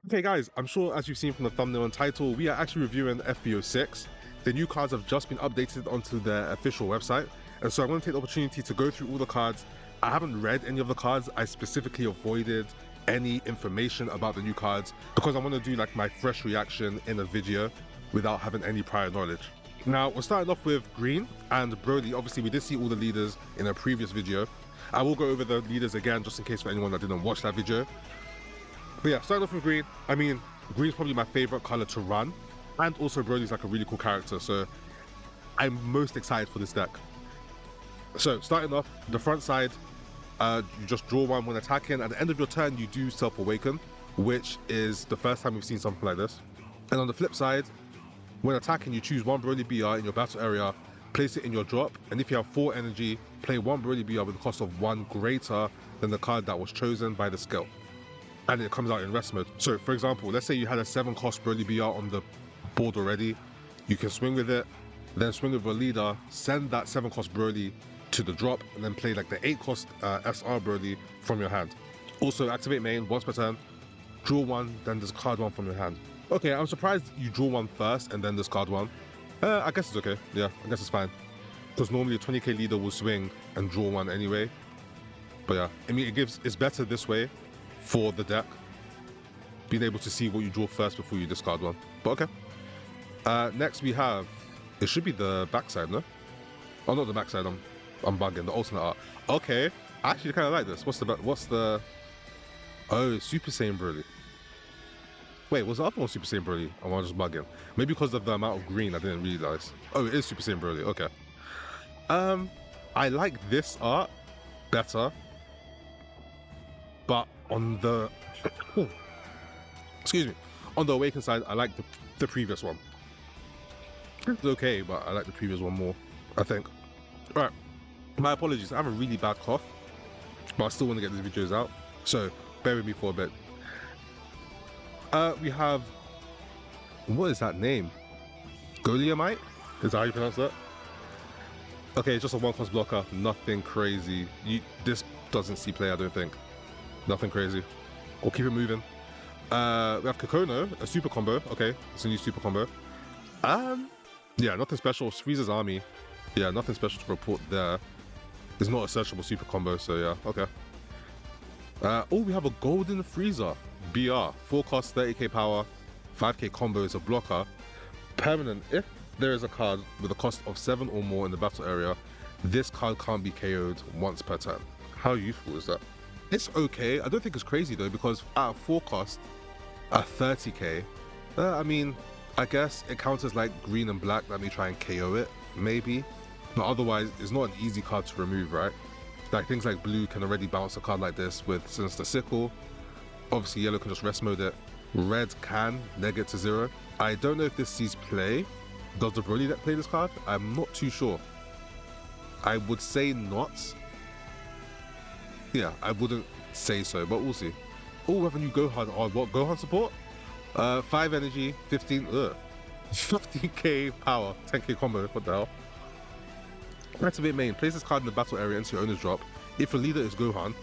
Okay guys, I'm sure as you've seen from the thumbnail and title, we are actually reviewing FBO6. The new cards have just been updated onto their official website, and so I'm going to take the opportunity to go through all the cards. I haven't read any of the cards. I specifically avoided any information about the new cards because I want to do like my fresh reaction in a video without having any prior knowledge. Now, we're starting off with Green and Broly. Obviously, we did see all the leaders in a previous video. I will go over the leaders again just in case for anyone that didn't watch that video. But yeah, starting off with Green, I mean, Green's probably my favorite color to run, and also Broly's like a really cool character, so I'm most excited for this deck. So starting off, the front side, you just draw one when attacking. At the end of your turn, you do Self-Awaken, which is the first time we've seen something like this. And on the flip side, when attacking, you choose one Broly BR in your battle area, place it in your drop, and if you have 4 energy, play one Broly BR with a cost of 1 greater than the card that was chosen by the skill. And it comes out in rest mode. So for example, let's say you had a 7 cost Broly BR on the board already, you can swing with it, then swing with a leader, send that 7 cost Broly to the drop, and then play like the 8 cost SR Broly from your hand. Also activate main once per turn, draw 1, then discard 1 from your hand. Okay, I'm surprised you draw 1 first and then discard 1. I guess it's okay, yeah, I guess it's fine. Because normally a 20k leader will swing and draw 1 anyway. But yeah, I mean it's better this way for the deck, being able to see what you draw first before you discard 1. But okay. Next we have, it should be the backside, no? Oh, not the backside, I'm bugging, the alternate art. Okay, I actually kind of like this. What's the, oh, Super Saiyan Broly. Wait, was the other one Super Saiyan Broly? Or am I just bugging? Maybe because of the amount of green, I didn't realize. Oh, it is Super Saiyan Broly, okay. I like this art better, but on the excuse me, on the Awaken side, I like the previous one. It's okay, but I like the previous one more, I think. Alright, my apologies, I have a really bad cough, but I still want to get these videos out, so bear with me for a bit. We have, what is that name? Goliamite? Is that how you pronounce that? Okay, it's just a 1 cost blocker, nothing crazy. This doesn't see play, I don't think. Nothing crazy. We'll keep it moving. We have Kakono, a super combo. Okay, it's a new super combo. Yeah, nothing special. Frieza's army. Yeah, nothing special to report there. It's not a searchable super combo, so yeah, okay. Oh, we have a Golden Frieza. BR. 4 cost, 30k power, 5k combo is a blocker. Permanent. If there is a card with a cost of 7 or more in the battle area, this card can't be KO'd once per turn. How useful is that? It's okay. I don't think it's crazy though, because at 4 cost, at 30k, I mean, I guess it counts as like green and black. Let me try and KO it, maybe. But otherwise, it's not an easy card to remove, right? Like things like blue can already bounce a card like this with Sinister Sickle. Obviously, yellow can just rest mode it. Red can neg it to 0. I don't know if this sees play. Does the Broly deck play this card? I'm not too sure. I would say not. Yeah, I wouldn't say so, but we'll see. Oh, we have a new Gohan. Oh, what? Gohan support? 5 energy, 15k power, 10k combo. What the hell? Activate main. Place this card in the battle area into your owner's drop. If your leader is Gohan,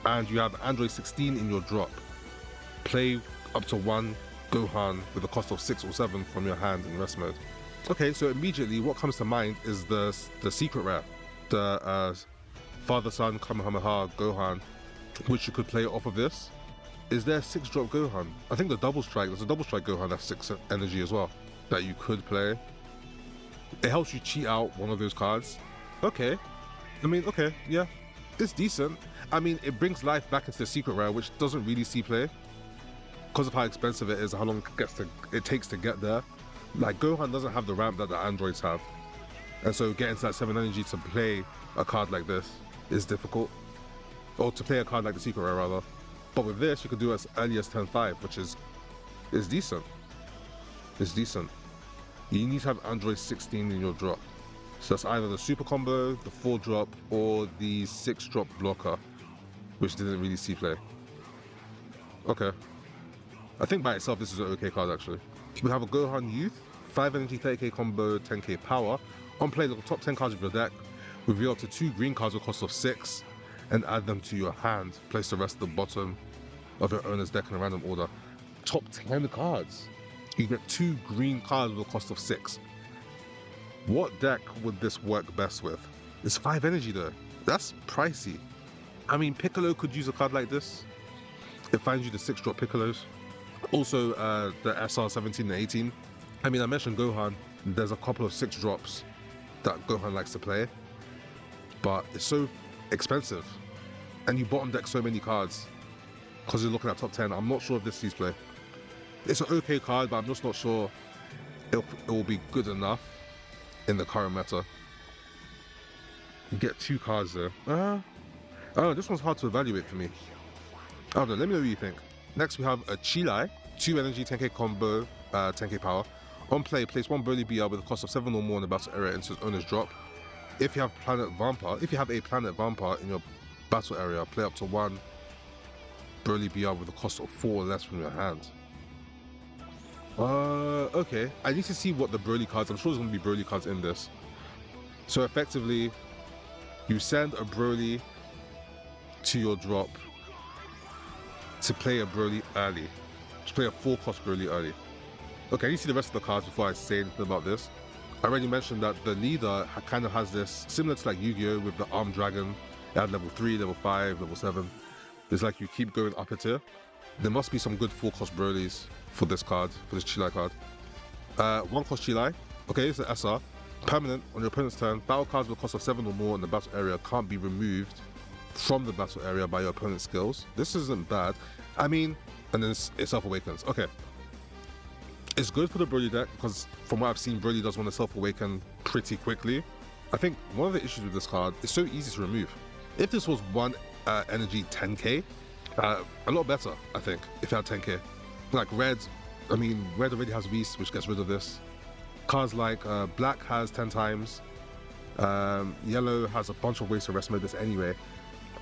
and you have Android 16 in your drop, play up to 1 Gohan with a cost of 6 or 7 from your hand in rest mode. Okay, so immediately what comes to mind is the secret rare, the Father-Son Kamehameha Gohan, which you could play off of this. Is there a 6-drop Gohan? I think the double strike, there's a double strike Gohan that's 6 energy as well, that you could play. It helps you cheat out one of those cards. Okay, I mean, okay, yeah, it's decent. I mean, it brings life back into the secret rare, which doesn't really see play because of how expensive it is, how long it takes to get there. Like, Gohan doesn't have the ramp that the androids have, and so getting to that 7 energy to play a card like this is difficult, or to play a card like the secret rare rather. But with this, you could do as early as turn 5, which is decent. It's decent. You need to have Android 16 in your drop, so that's either the super combo, the 4-drop, or the 6-drop blocker, which didn't really see play. Okay. I think by itself this is an okay card actually. We have a Gohan Youth, 5 energy, 30k combo, 10k power. On play, look at the top 10 cards of your deck, reveal up to 2 green cards with a cost of 6, and add them to your hand. Place the rest at the bottom of your owner's deck in a random order. top 10 cards. You get 2 green cards with a cost of 6. What deck would this work best with? It's 5 energy though. That's pricey. I mean, Piccolo could use a card like this. It finds you the 6-drop Piccolos. Also, the SR 17 and 18. I mean, I mentioned Gohan. There's a couple of 6-drops that Gohan likes to play, but it's so expensive. And you bottom deck so many cards because you're looking at top 10. I'm not sure if this sees play. It's an okay card, but I'm just not sure it will be good enough in the current meta. You get 2 cards there. Oh, this one's hard to evaluate for me. I don't know, let me know what you think. Next we have a Chilai, 2 energy, 10k combo, 10k power. On play, place 1 Broly BR with a cost of 7 or more in the battle area into its owner's drop. If you have a Planet Vampire in your battle area, play up to 1 Broly BR with a cost of 4 or less from your hand. Okay. I need to see what the Broly cards, I'm sure there's going to be Broly cards in this. So effectively, you send a Broly to your drop to play a Broly early. To play a 4-cost Broly early. Okay, you see the rest of the cards before I say anything about this. I already mentioned that the leader kind of has this, similar to like Yu-Gi-Oh! With the Armed Dragon. It had level 3, level 5, level 7. It's like you keep going up a tier. There must be some good 4-cost Brolys for this card, for this Chilai card. 1-cost Chilai. Okay, it's an SR. Permanent, on your opponent's turn, battle cards with a cost of 7 or more in the battle area can't be removed from the battle area by your opponent's skills. This isn't bad. I mean, and then it self-awakens. Okay. It's good for the Broly deck because from what I've seen, Broly does want to self-awaken pretty quickly. I think one of the issues with this card is so easy to remove. If this was 1 energy 10k, a lot better, I think, if it had 10k. Like Red, I mean, Red already has Whis, which gets rid of this. Cards like Black has 10 times. Yellow has a bunch of ways to rest mode this anyway.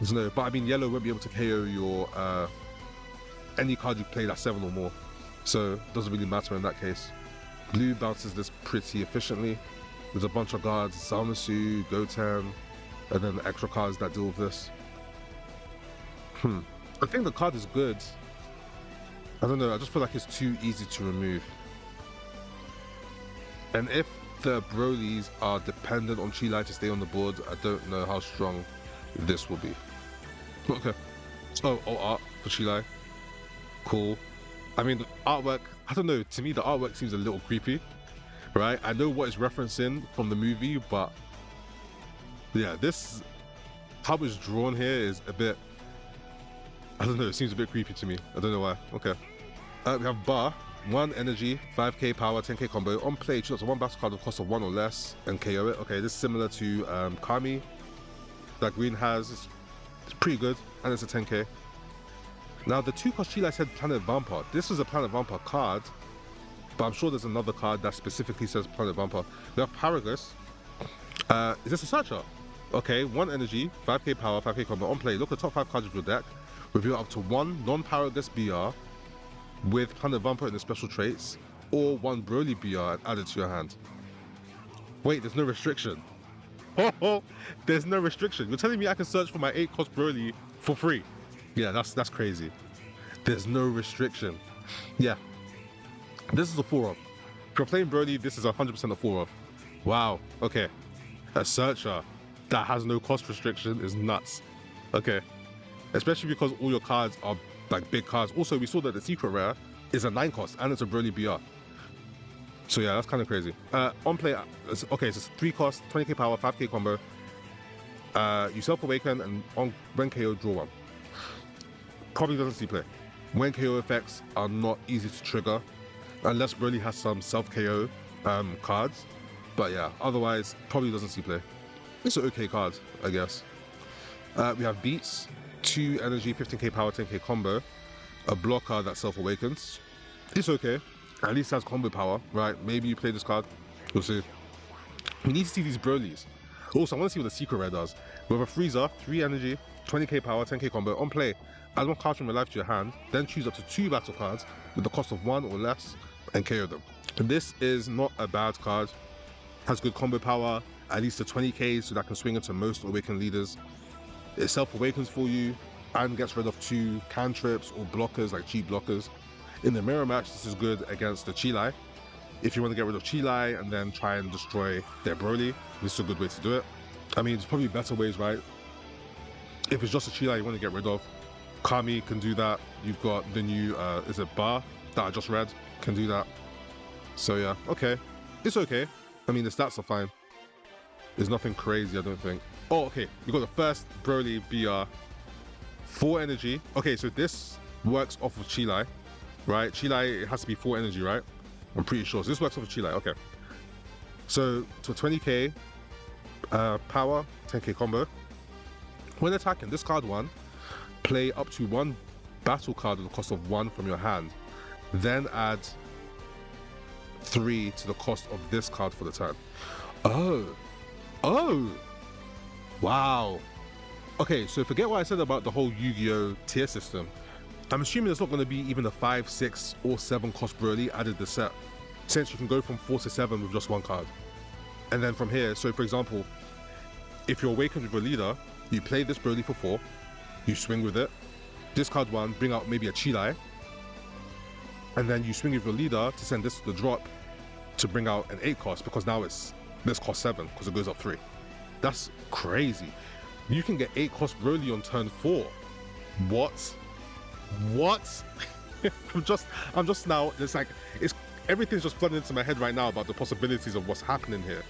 So, but I mean, Yellow won't be able to KO your any card you play that's 7 or more. So it doesn't really matter in that case. Blue bounces this pretty efficiently. There's a bunch of guards, Zamasu, Goten, and then the extra cards that deal with this. I think the card is good. I don't know, I just feel like it's too easy to remove. And if the Brolys are dependent on Chilai to stay on the board, I don't know how strong this will be. Okay. So, art for Chilai. Cool. I mean, the artwork, I don't know, to me the artwork seems a little creepy, right? I know what it's referencing from the movie, but yeah, this, how it's drawn here is a bit, I don't know, it seems a bit creepy to me. I don't know why. Okay. We have Bar, 1 energy, 5k power, 10k combo. On play, choose up to 1 battle card with cost of 1 or less and KO it. Okay, this is similar to Kami that Green has. It's pretty good, and it's a 10k. Now, the 2-cost Chilai said Planet Vampire. This is a Planet Vampire card, but I'm sure there's another card that specifically says Planet Vampire. We have Paragus. Is this a searcher? Okay, 1 energy, 5k power, 5k combo. On play, look at the top 5 cards of your deck. Reveal up to 1 non-Paragus BR with Planet Vampire in the special traits, or 1 Broly BR and add it to your hand. Wait, there's no restriction. Oh, there's no restriction. You're telling me I can search for my 8-cost Broly for free? Yeah, that's crazy. There's no restriction. Yeah. This is a 4-of. If you're playing Broly, this is 100% a 4-of. Wow, okay. A searcher that has no cost restriction is nuts. Okay. Especially because all your cards are like big cards. Also, we saw that the secret rare is a 9-cost and it's a Broly BR. So yeah, that's kind of crazy. On play, okay, so it's 3-cost, 20k power, 5k combo. You self-awaken and on when KO, draw 1. Probably doesn't see play. When KO effects are not easy to trigger, unless Broly has some self-KO cards. But yeah, otherwise, probably doesn't see play. It's an okay card, I guess. We have Beats, 2 energy, 15k power, 10k combo. A blocker that self-awakens. It's okay. At least it has combo power, right? Maybe you play this card. We'll see. We need to see these Brolys. Also, I want to see what the secret rare does. We have a Frieza, 3 energy, 20k power, 10k combo. On play, add 1 card from your life to your hand, then choose up to 2 battle cards with the cost of 1 or less and KO them. And this is not a bad card. Has good combo power, at least a 20k, so that can swing into most awakened leaders. It self-awakens for you and gets rid of 2 cantrips or blockers, like cheap blockers. In the mirror match, this is good against the Chilai. If you want to get rid of Chilai and then try and destroy their Broly, this is a good way to do it. I mean, there's probably better ways, right? If it's just a Chilai you want to get rid of, Kami can do that. You've got the new, is it Bar that I just read, can do that. So yeah, okay. It's okay. I mean, the stats are fine. There's nothing crazy, I don't think. Oh, okay. You got the first Broly BR. 4 energy. Okay, so this works off of Chilai, right? Chilai, it has to be 4 energy, right? I'm pretty sure. So this works off of Chilai, okay. So, to 20k power, 10k combo. When attacking, this card 1, play up to 1 battle card at the cost of 1 from your hand. Then add 3 to the cost of this card for the turn. Oh! Wow. Okay, so forget what I said about the whole Yu-Gi-Oh! Tier system. I'm assuming there's not going to be even a 5, 6, or 7 cost Broly added to the set, since you can go from 4 to 7 with just 1 card. And then from here, so for example, if you're awakened with a leader, you play this Broly for 4, you swing with it, discard 1, bring out maybe a Chilai, and then you swing with your leader to send this to the drop to bring out an 8 cost, because now it's this cost 7 because it goes up 3. That's crazy. You can get 8 cost Broly on turn 4. What? I'm just now, it's like, everything's just flooding into my head right now about the possibilities of what's happening here.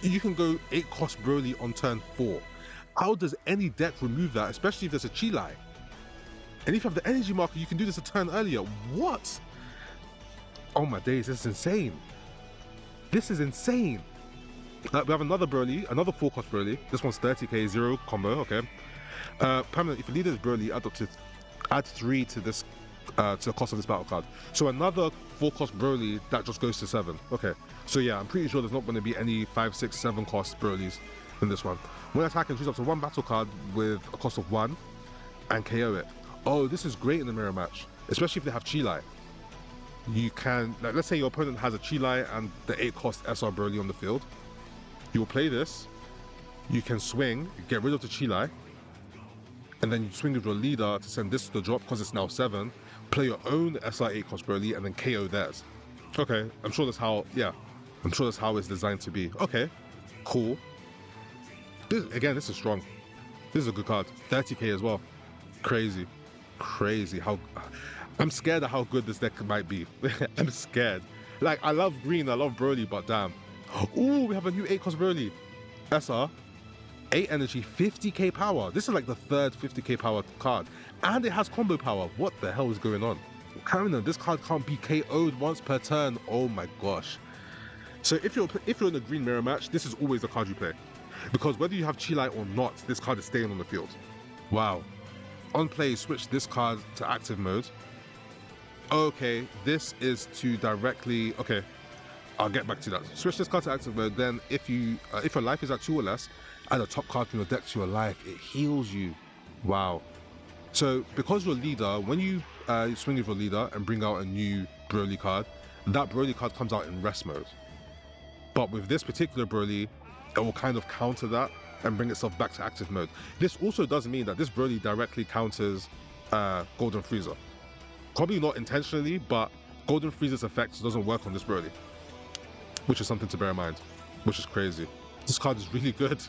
You can go 8 cost Broly on turn 4. How does any deck remove that, especially if there's a Chilai? And if you have the energy marker, you can do this a turn earlier. What? Oh my days, this is insane. This is insane. We have another Broly, another 4 cost Broly. This one's 30k, 0 combo, okay. Permanent, if the leader is Broly, add 3 to this, to the cost of this battle card. So another 4 cost Broly, that just goes to 7. Okay, so yeah, I'm pretty sure there's not going to be any 5, 6, 7 cost Brolys in this one. When attacking, choose up to 1 battle card with a cost of 1 and KO it. Oh, this is great in the mirror match, especially if they have Chilai. You can, like, let's say your opponent has a Chilai and the 8 cost SR Broly on the field. You will play this, you can swing, get rid of the Chilai, and then you swing with your leader to send this to the drop because it's now 7, play your own SR 8 cost Broly and then KO theirs. Okay, I'm sure that's how it's designed to be. Okay, cool. This is strong. This is a good card. 30k as well. Crazy. I'm scared of how good this deck might be. I'm scared. Like, I love green, I love Broly, but damn. Ooh, we have a new 8 cost Broly. SR, 8 energy, 50k power. This is like the 3rd 50k power card. And it has combo power. What the hell is going on? Karina, this card can't be KO'd once per turn. Oh my gosh. So if you're in a green mirror match, this is always the card you play. Because whether you have Chilai or not, this card is staying on the field. Wow. On play, switch this card to active mode. Okay, this is to directly, okay, I'll get back to that. Switch this card to active mode, then if your life is at 2 or less, add a top card from your deck to your life. It heals you. Wow. So because you're a leader, when you swing with your leader and bring out a new Broly card, that Broly card comes out in rest mode. But with this particular Broly, it will kind of counter that and bring itself back to active mode. This also does mean that this Broly directly counters Golden Frieza. Probably not intentionally, but Golden Frieza's effect doesn't work on this Broly, which is something to bear in mind, which is crazy. This card is really good.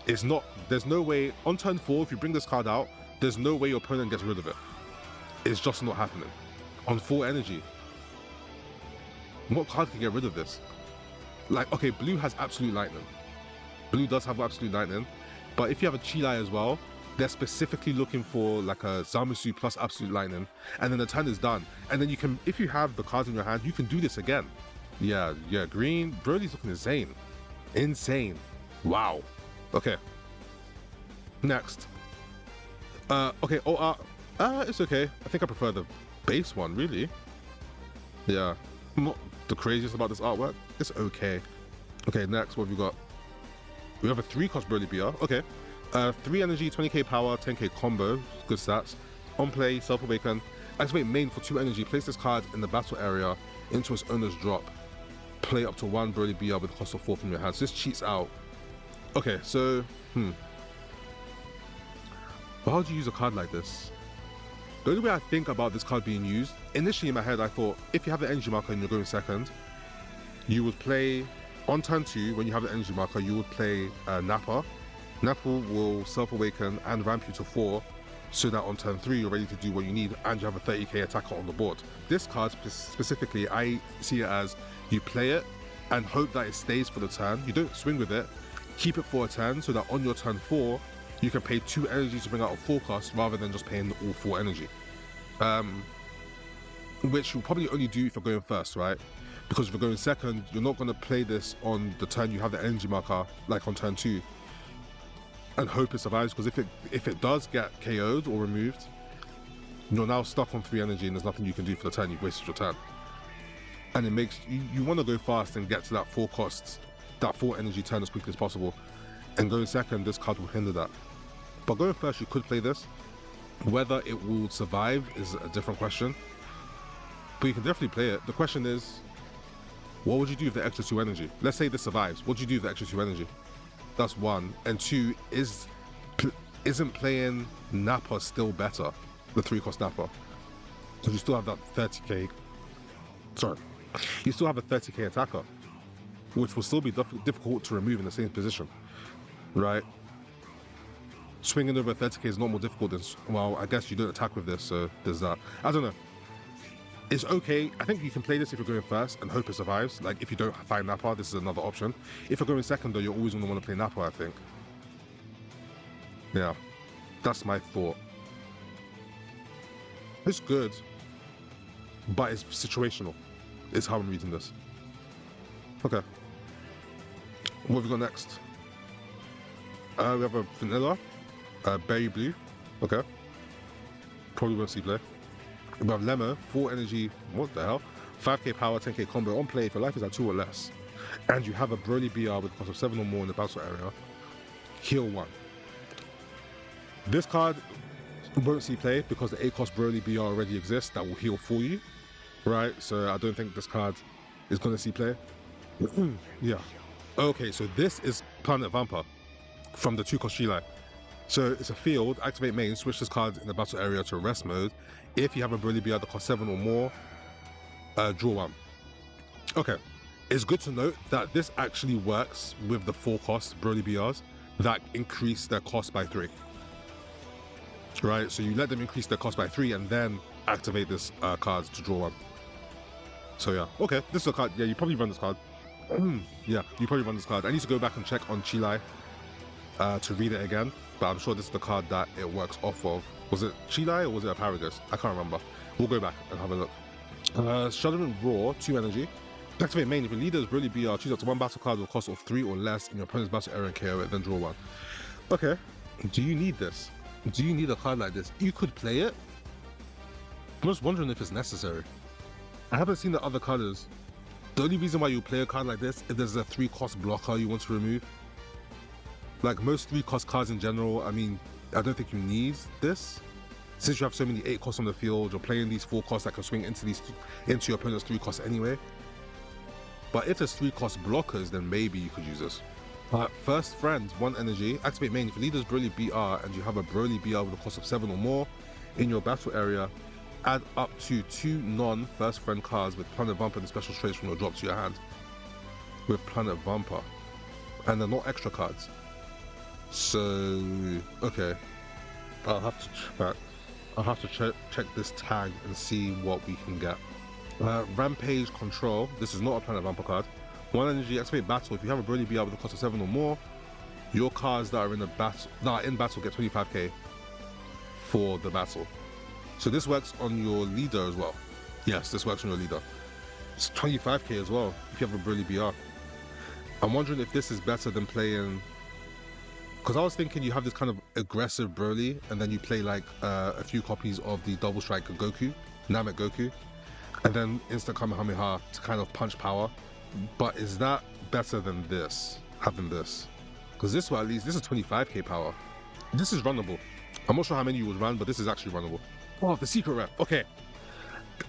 There's no way, on turn 4, if you bring this card out, there's no way your opponent gets rid of it. It's just not happening. On 4 energy, what card can get rid of this? Like, okay, blue has Absolute Lightning. Blue does have Absolute Lightning, but if you have a Chilai as well, they're specifically looking for like a Zamasu plus Absolute Lightning, and then the turn is done. And then you can, if you have the cards in your hand, you can do this again. Yeah, green. Broly's looking insane. Insane. Wow. Okay. Next. Okay, it's okay. I think I prefer the base one, really. Yeah. I'm not the craziest about this artwork. It's okay. Okay, next, what have we got? We have a 3 cost Broly BR. Okay. 3 energy, 20k power, 10k combo. Good stats. On play, self-awaken. Activate main for 2 energy. Place this card in the battle area into its owner's drop. Play up to 1 Broly BR with a cost of 4 from your hand. So this cheats out. Okay, so, But how do you use a card like this? The only way I think about this card being used, initially in my head I thought if you have the energy marker and you're going second, you would play on turn 2 when you have the energy marker, you would play Nappa. Nappa will self-awaken and ramp you to 4 so that on turn 3 you're ready to do what you need and you have a 30k attacker on the board. This card specifically, I see it as you play it and hope that it stays for the turn. You don't swing with it, keep it for a turn so that on your turn 4 you can pay 2 energy to bring out a 4 cost rather than just paying all 4 energy. Which you'll probably only do if you're going first, right? Because if you're going second, you're not going to play this on the turn you have the energy marker, like on turn 2, and hope it survives, because if it does get KO'd or removed, you're now stuck on 3 energy and there's nothing you can do for the turn. You've wasted your turn. And it makes you want to go fast and get to that 4 costs, that 4 energy turn as quickly as possible. And going second, this card will hinder that. But going first, you could play this. Whether it will survive is a different question. But you can definitely play it. The question is, what would you do with the extra 2 energy? Let's say this survives. What do you do with the extra 2 energy? That's 1. And 2, isn't playing Nappa still better? The 3 cost Nappa. Because you still have that 30k. Sorry. You still have a 30k attacker, which will still be difficult to remove in the same position. Right? Swinging over 30k is not more difficult than, well, I guess you don't attack with this, so there's that. I don't know. It's okay. I think you can play this if you're going first and hope it survives. Like, if you don't find Nappa, this is another option. If you're going second, though, you're always going to want to play Nappa, I think. Yeah, that's my thought. It's good, but it's situational, is how I'm reading this. Okay. What have we got next? We have a vanilla, berry blue. Okay. Probably won't see play. We have Lemon, 4 energy, what the hell? 5k power, 10k combo on play if your life is at 2 or less. And you have a Broly BR with a cost of 7 or more in the battle area. Heal 1. This card won't see play because the 8 cost Broly BR already exists that will heal for you. Right? So I don't think this card is going to see play. Yeah. Okay, so this is Planet Vampa from the 2 cost Chile. So it's a field, activate main, switch this card in the battle area to rest mode. If you have a Broly BR that costs 7 or more, draw 1. Okay, it's good to note that this actually works with the 4 cost Broly BRs that increase their cost by 3. Right, so you let them increase their cost by 3 and then activate this card to draw 1. So yeah, okay, this is a card, yeah, you probably run this card. Yeah, you probably run this card. I need to go back and check on Chile to read it again, but I'm sure this is the card that it works off of. Was it Chile or was it Aparagus? I can't remember. We'll go back and have a look. Shuddering Roar, 2 energy. Activate main. If your leader is Broly BR, choose up to 1 battle card with a cost of 3 or less in your opponent's battle area and KO it, then draw 1. Okay, do you need this? Do you need a card like this? You could play it. I'm just wondering if it's necessary. I haven't seen the other colors. The only reason why you play a card like this if there's a 3 cost blocker you want to remove. Like most 3 cost cards in general, I mean, I don't think you need this. Since you have so many 8 costs on the field, you're playing these 4 costs that can swing into your opponent's 3 costs anyway. But if there's 3 cost blockers, then maybe you could use this. First Friend, 1 energy. Activate main. If your leader's Broly BR and you have a Broly BR with a cost of 7 or more in your battle area, add up to 2 non-First Friend cards with Planet Vampa and special traits from your drop to your hand. With Planet Vampa. And they're not extra cards. So, okay. I'll have to check this tag and see what we can get. Rampage Control. This is not a Planet Vampa card. 1 energy, activate battle. If you have a Broly BR with a cost of 7 or more, your cards that are in battle get 25k for the battle. So this works on your leader as well. Yes, this works on your leader. It's 25k as well if you have a Broly BR. I'm wondering if this is better than playing, because I was thinking you have this kind of aggressive Broly and then you play like a few copies of the Double Strike Goku, Namek Goku, and then instant Kamehameha to kind of punch power. But is that better than this, having this? Because this one, at least, this is 25k power. This is runnable. I'm not sure how many you would run, but this is actually runnable. Oh, the secret rep. Okay.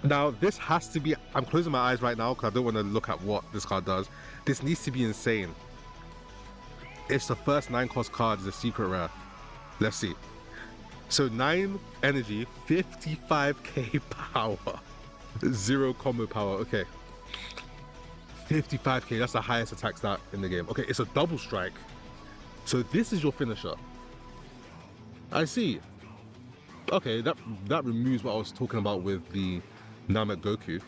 Now, this has to be... I'm closing my eyes right now because I don't want to look at what this card does. This needs to be insane. It's the first 9 cost card is a secret rare. Let's see. So 9 energy, 55k power, 0 combo power. Okay. 55k, that's the highest attack stat in the game. Okay, it's a double strike. So this is your finisher. I see. Okay, that removes what I was talking about with the Namek Goku.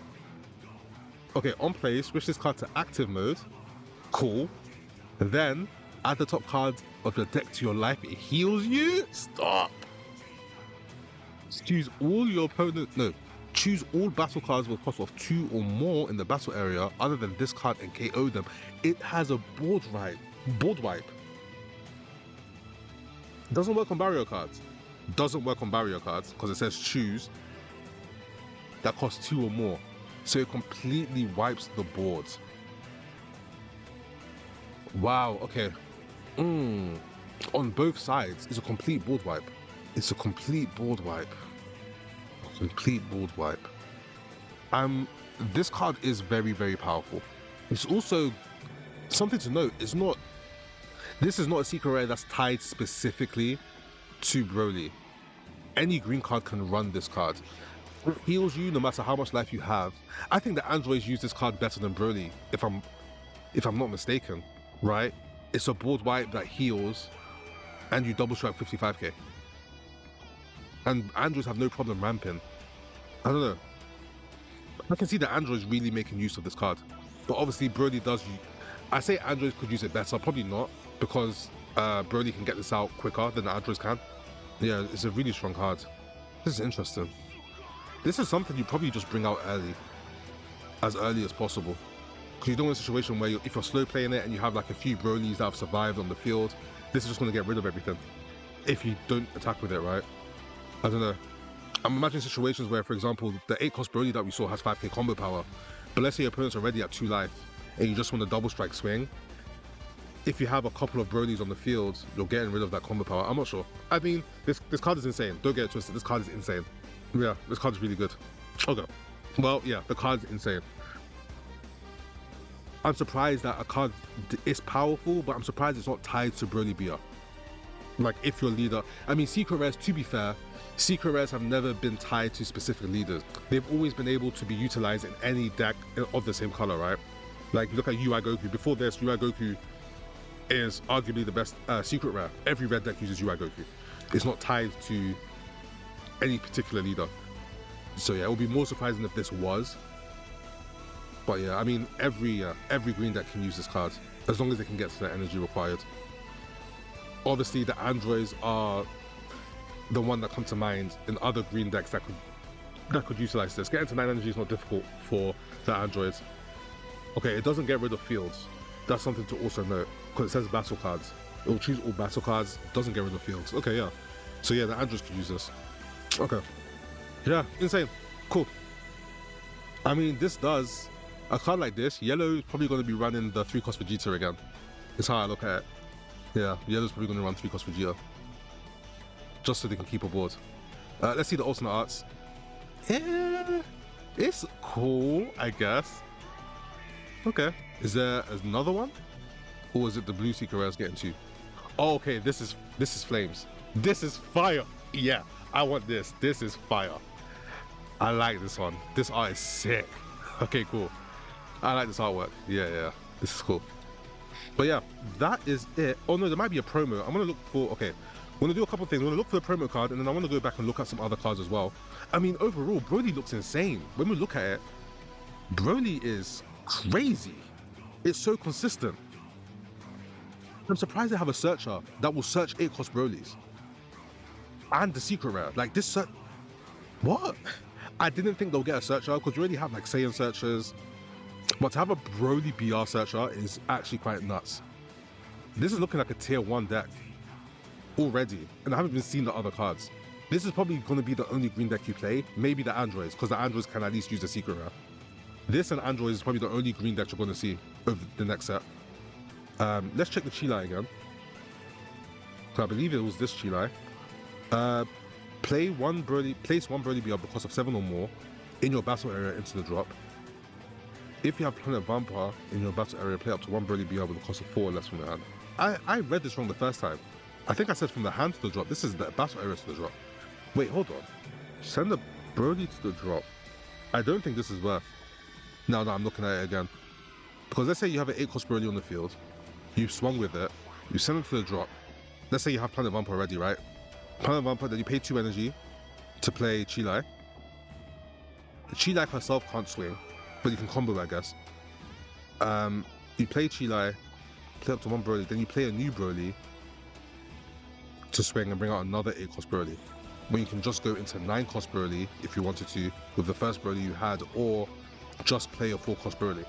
Okay, on play, switch this card to active mode. Cool. Then add the top card of your deck to your life. It heals you. Stop. Choose all your opponent. No. Choose all battle cards with a cost of 2 or more in the battle area other than this card and KO them. It has a board wipe. Doesn't work on barrier cards. Doesn't work on barrier cards because it says choose that costs 2 or more. So it completely wipes the board. Wow, okay. On both sides, it's a complete board wipe. It's a complete board wipe. Complete board wipe. This card is very, very powerful. It's also something to note. This is not a secret rare that's tied specifically to Broly. Any green card can run this card. It heals you no matter how much life you have. I think the androids use this card better than Broly, if I'm not mistaken, right? It's a board wipe that heals, and you double strike 55k. And androids have no problem ramping. I don't know. I can see the androids really making use of this card. But obviously Broly does. I say androids could use it better, probably not, because Broly can get this out quicker than the androids can. Yeah, it's a really strong card. This is interesting. This is something you probably just bring out as early as possible. Because you don't want a situation where if you're slow playing it and you have like a few Brolys that have survived on the field, this is just going to get rid of everything. If you don't attack with it, right? I don't know. I'm imagining situations where, for example, the 8-cost Broly that we saw has 5k combo power. But let's say your opponent's already at 2 life and you just want a double strike swing. If you have a couple of Brolys on the field, you're getting rid of that combo power. I'm not sure. I mean, this card is insane. Don't get it twisted. This card is insane. Yeah, this card is really good. Okay. Well, yeah, the card's insane. I'm surprised that a card is powerful, but I'm surprised it's not tied to Broly BR. Like, if your leader... I mean, secret rares, to be fair, secret rares have never been tied to specific leaders. They've always been able to be utilized in any deck of the same color, right? Like, look at UI Goku. Before this, UI Goku is arguably the best secret rare. Every red deck uses UI Goku. It's not tied to any particular leader. So yeah, it would be more surprising if this was. But yeah, I mean, every green deck can use this card as long as they can get to the energy required. Obviously, the androids are the one that come to mind in other green decks that could utilize this. Getting to 9 energy is not difficult for the androids. Okay, it doesn't get rid of fields. That's something to also note because it says battle cards. It will choose all battle cards. Doesn't get rid of fields. Okay, yeah. So yeah, the androids could use this. Okay. Yeah, insane. Cool. I mean, this does a card like this. Yellow is probably going to be running the 3-cost Vegeta again. That's how I look at it. Yeah, Yellow's probably going to run 3-cost Vegeta. Just so they can keep a board. Let's see the alternate arts. Yeah, it's cool, I guess. Okay. Is there another one? Or is it the blue secret rares getting to? Oh, okay, this is flames. This is fire. Yeah, I want this. This is fire. I like this one. This art is sick. Okay, cool. I like this artwork. Yeah. This is cool. But yeah, that is it. Oh no, there might be a promo. I'm gonna look for, okay. I'm gonna do a couple of things. I'm gonna look for the promo card and then I wanna go back and look at some other cards as well. I mean, overall, Broly looks insane. When we look at it, Broly is crazy. It's so consistent. I'm surprised they have a searcher that will search 8-cost Brolys. And the secret rare. Like this search, what? I didn't think they'll get a searcher because we already have like Saiyan searchers. But to have a Broly BR searcher is actually quite nuts. This is looking like a tier 1 deck already. And I haven't even seen the other cards. This is probably going to be the only green deck you play. Maybe the androids, because the androids can at least use the secret rare. This and androids is probably the only green deck you're going to see over the next set. Let's check the Chilai again. So I believe it was this Chilai. Place one Broly BR because of 7 or more in your battle area into the drop. If you have Planet Vampire in your battle area, play up to 1 Broly BR with a cost of 4 or less from the hand. I read this wrong the first time. I think I said from the hand to the drop. This is the battle area to the drop. Wait, hold on. Send a Broly to the drop. I don't think this is worth. No, I'm looking at it again. Because let's say you have an 8-cost Broly on the field. You've swung with it. You send it to the drop. Let's say you have Planet Vampa already, right? Planet Vampa, then you pay 2 energy to play Chilai. Chilai herself can't swing, but you can combo, I guess. You play Chilai, play up to 1 Broly, then you play a new Broly to swing and bring out another 8-cost Broly. When you can just go into 9-cost Broly if you wanted to with the first Broly you had, or just play a 4-cost Broly.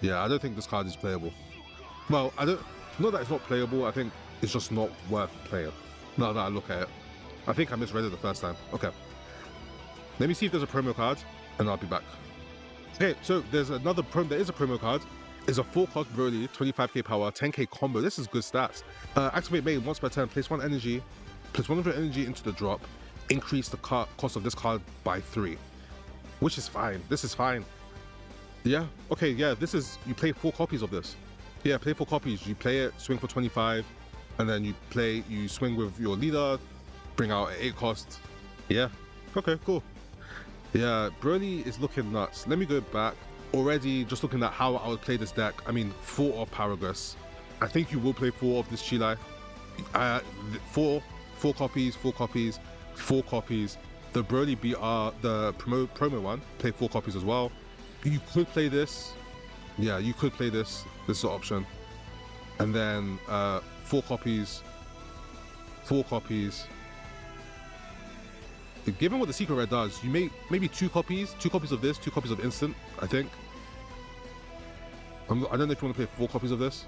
Yeah, I don't think this card is playable. Well, not that it's not playable, I think it's just not worth playing. Now that I look at it. I think I misread it the first time. Okay. Let me see if there's a promo card, and I'll be back. Okay, so there is a promo card. It's a 4-cost Broly, 25k power, 10k combo. This is good stats. Activate main once per turn, place 1 energy, place 1 of your energy into the drop, increase the cost of this card by 3. Which is fine. This is fine. Yeah, okay, yeah, this is, you play 4 copies of this. Yeah, play 4 copies. You play it, swing for 25, and then you swing with your leader, bring out an 8-cost. Yeah, okay, cool. Yeah, Broly is looking nuts. Let me go back. Already, just looking at how I would play this deck, I mean, 4 of Paragus. I think you will play 4 of this Chilai. 4 copies, 4 copies, 4 copies. The Broly BR, the promo one, play 4 copies as well. You could play this. Yeah, you could play this. This is an option. And then 4 copies, 4 copies. Given what the Secret Rare does, you may maybe 2 copies of this, 2 copies of Instant, I think. I don't know if you want to play 4 copies of this.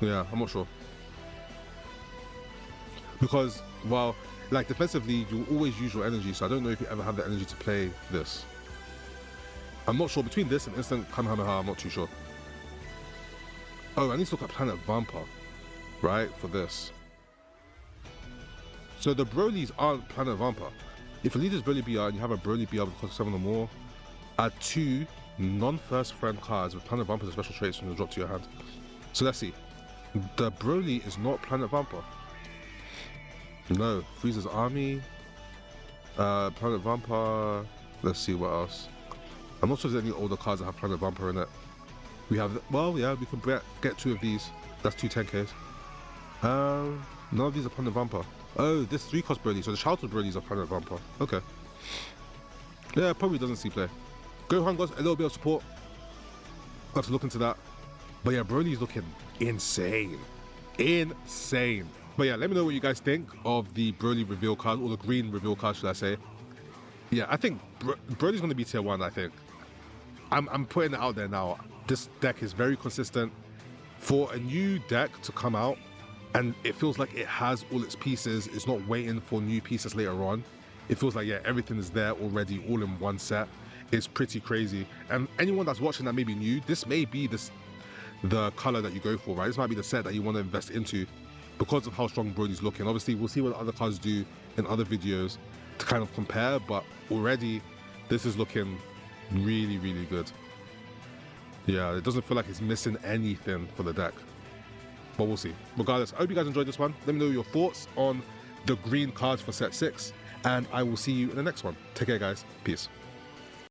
Yeah, I'm not sure. Because, well, like defensively, you'll always use your energy, so I don't know if you ever have the energy to play this. I'm not sure. Between this and Instant Kamehameha, I'm not too sure. Oh, I need to look at Planet Vampa, right, for this. So the Brolys aren't Planet Vampa. If a leader's Broly BR and you have a Broly BR with cost 7 or more, add 2 non-first friend cards with Planet Vampa's special traits from the drop to your hand. So let's see. The Broly is not Planet Vampa. No, Frieza's Army, Planet Vampa. Let's see what else. I'm not sure if there's any older cards that have Planet Vampa in it. We have, well, yeah, we can get 2 of these. That's 2 10Ks. None of these are Planet Vampa. Oh, this 3-cost Broly, so the childhood Brolys are Planet Vampa. Okay. Yeah, probably doesn't see play. Gohan got a little bit of support. Got to look into that. But yeah, Broly's looking insane. Insane. But yeah, let me know what you guys think of the Broly reveal card, or the green reveal card, should I say. Yeah, I think Broly's going to be tier 1, I think. I'm putting it out there now. This deck is very consistent. For a new deck to come out, and it feels like it has all its pieces, it's not waiting for new pieces later on. It feels like, yeah, everything is there already, all in one set. It's pretty crazy. And anyone that's watching that may be new, this may be the color that you go for, right? This might be the set that you want to invest into because of how strong Broly's looking. Obviously, we'll see what other cards do in other videos to kind of compare, but already this is looking really, really good. Yeah, it doesn't feel like it's missing anything for the deck. But we'll see. Regardless, I hope you guys enjoyed this one. Let me know your thoughts on the green cards for set 6, and I will see you in the next one. Take care, guys. Peace.